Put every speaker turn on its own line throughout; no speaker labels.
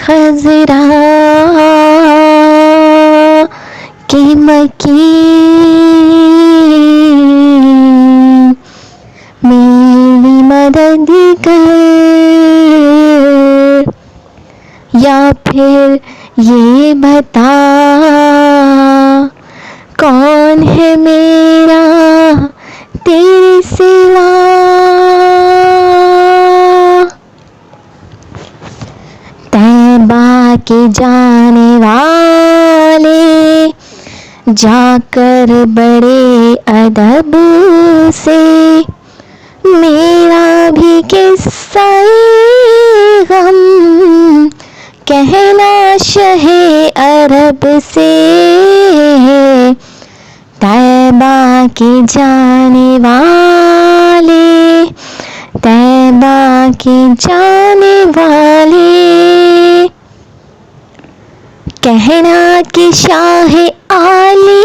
खजरा के मकीन, मेरी मदद कर, या फिर ये बता कौन है मेरा तेरे सिवा। तैबा के जाने वाले जाकर बड़े अदब से, मेरा भी किस्सा गम कहना शहे अरब से। तैबा के जाने वाले, तैबा के जाने वाले, कहना कि शाह आली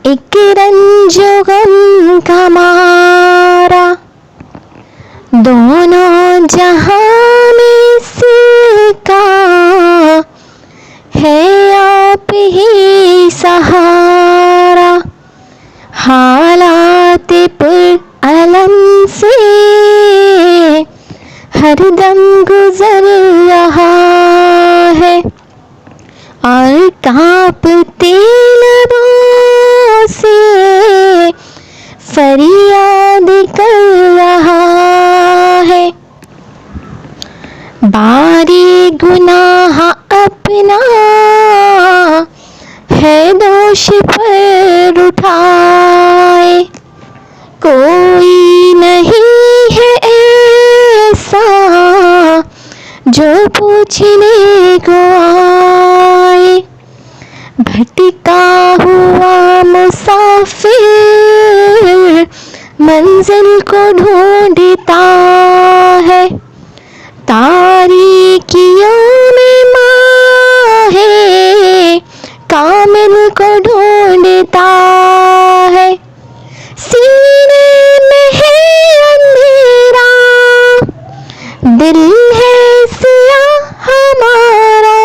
एक रंज गम का मारा, दोनों जहां में इसका है आप ही सहारा। हालात पर अलम से हरदम गुजर रहा है, और कांपते लबों से फरियाद कर रहा है। बारी गुनाह अपना है दोष पर उठाए, कोई नहीं है ऐसा जो पूछने को आए। भटका हुआ मुसाफिर मंजिल को ढूंढता है, तारीकियों में माहे कामिल को ढूंढता है। सीने में है अंधेरा, दिल है सिया हमारा,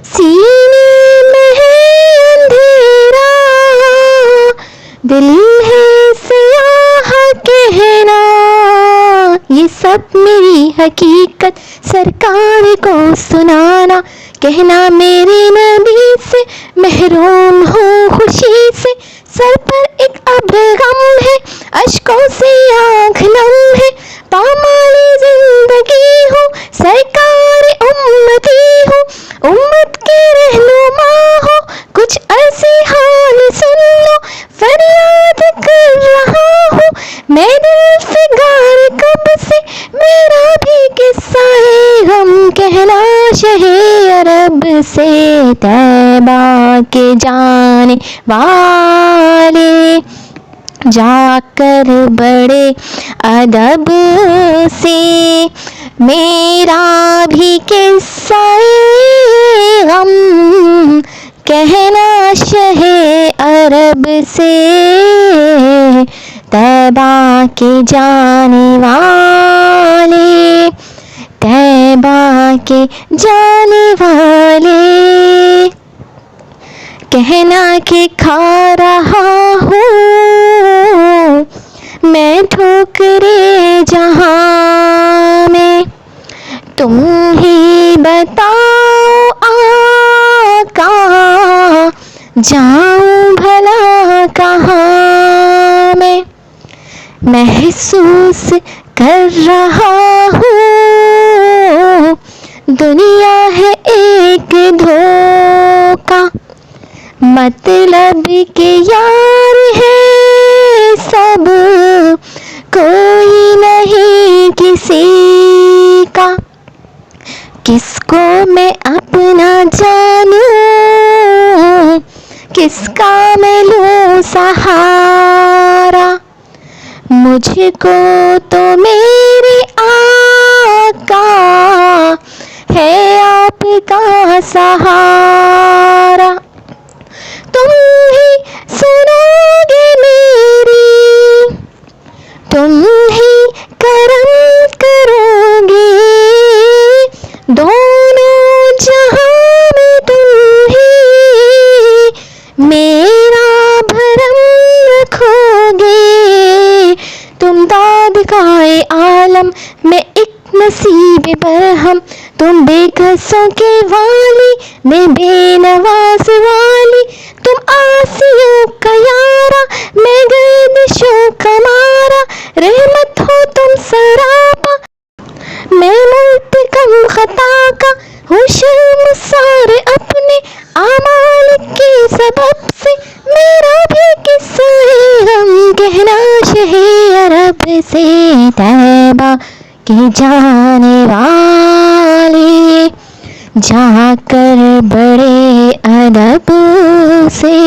सीने में है अंधेरा, दिल है सियाह कहना। ये सब मेरी हकीकत सरकार को सुनाना, कहना मेरे नबी से महरूम हूँ खुशी से। सर पर एक अब्र गम है, अश्कों से आँख नम है, पामाली जिंदगी हूँ, सरकार उम्मती हूँ, उम्मत के रहनुमा हो। कुछ ऐसी हाल सुन लो, फरियाद कर रहा हूँ मैं दिल फिगार कब से, मेरा भी किस्सा है गम कहना शहे अरब से। तैबा के जाने वाले जाकर बड़े अदब से, मेरा भी किस्सा गम कहना शहे अरब से। तैबा के जाने वाले, तैबा के जाने वाले, कहना कि खा रहा हूँ मैं ठोकरे जहां में, तुम ही बताओ आका जाऊं भला कहाँ मैं। महसूस कर रहा हूँ दुनिया है एक धोखा, मतलब के यार है सब, कोई नहीं किसी का। किसको मैं अपना जानूं, किसका मैं लूं सहारा। मुझको तो मेरे आका है आपका सहारा। तुम ही सुनोगे मेरी, तुम ही करम करोगे, बेबरहम, तुम बेकसों के वाली, मैं बेनवाज वाली, तुम आसियों का यारा, मैं गर्दिशों का मारा, रहमत हो तुम सरापा, मैं मुल्तकम खता का हूँ, शर्मसार अपने आमाल के सबब से, मेरा भी किस्सा है गम कहना शहे अरब से। तैबा के जाने वाले जाकर बड़े अदब से,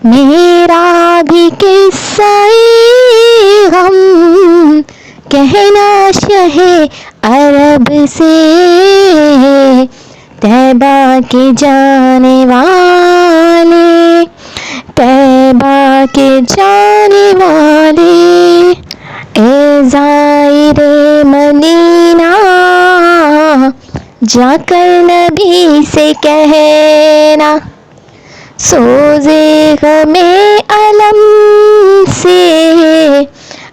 मेरा भी किस्सा है गम कहना शहे अरब से। तैबा के जाने वाले, तैबा के जाने वाले, ए ज़ाइरे मदीना, जाकर नबी से कहना, सोज़े गमे अलम से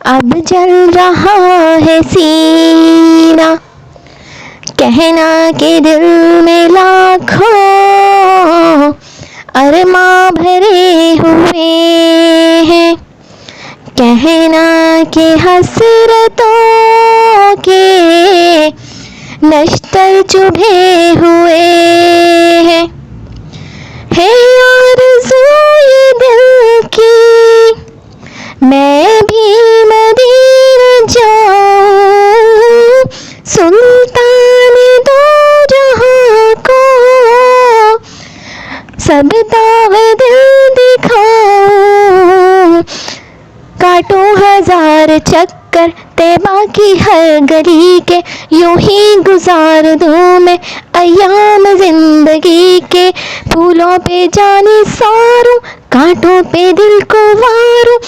अब जल रहा है सीना, कहना के दिल में लाखों अरमा भरे हुए हैं, कहना के हसरतों के नश्तर चुभे हुए हैं, है आरज़ू ये दिल की मैं भी मदीना जाऊं, सुल्तान दो जहां को सब दाग दिल दिखाऊं, काटूं हजार चक्कर तैबा की हर गली के, यूं ही गुजार दूं मैं अय्याम जिंदगी के, फूलों पे जाने सारूं, कांटों पे दिल को वारूं,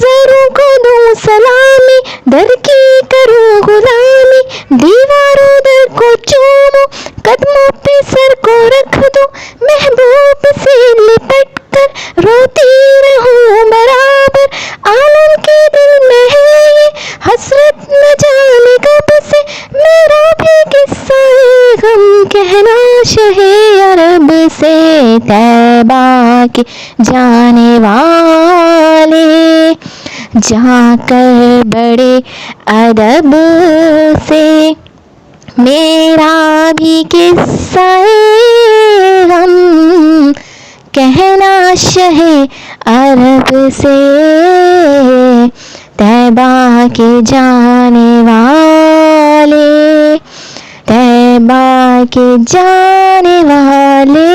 ज़रों को दूं सलामी, दर की करूं गुलामी, दीवारों दर को चूमूं, कदमों पे सर को रख दूं, महबूब से लिपट कर रोती रहूं बराबर, आलम के दिल में है ये हसरत न जाने कब से, मेरा भी किस्सा है गम कहना शहे अरब से। तैबा के जाने वाले जाकर बड़े अदब से, मेरा भी किस्सा है गम कहना शहे अरब से। तैबा के जाने वाले, तैबा के जाने वाले।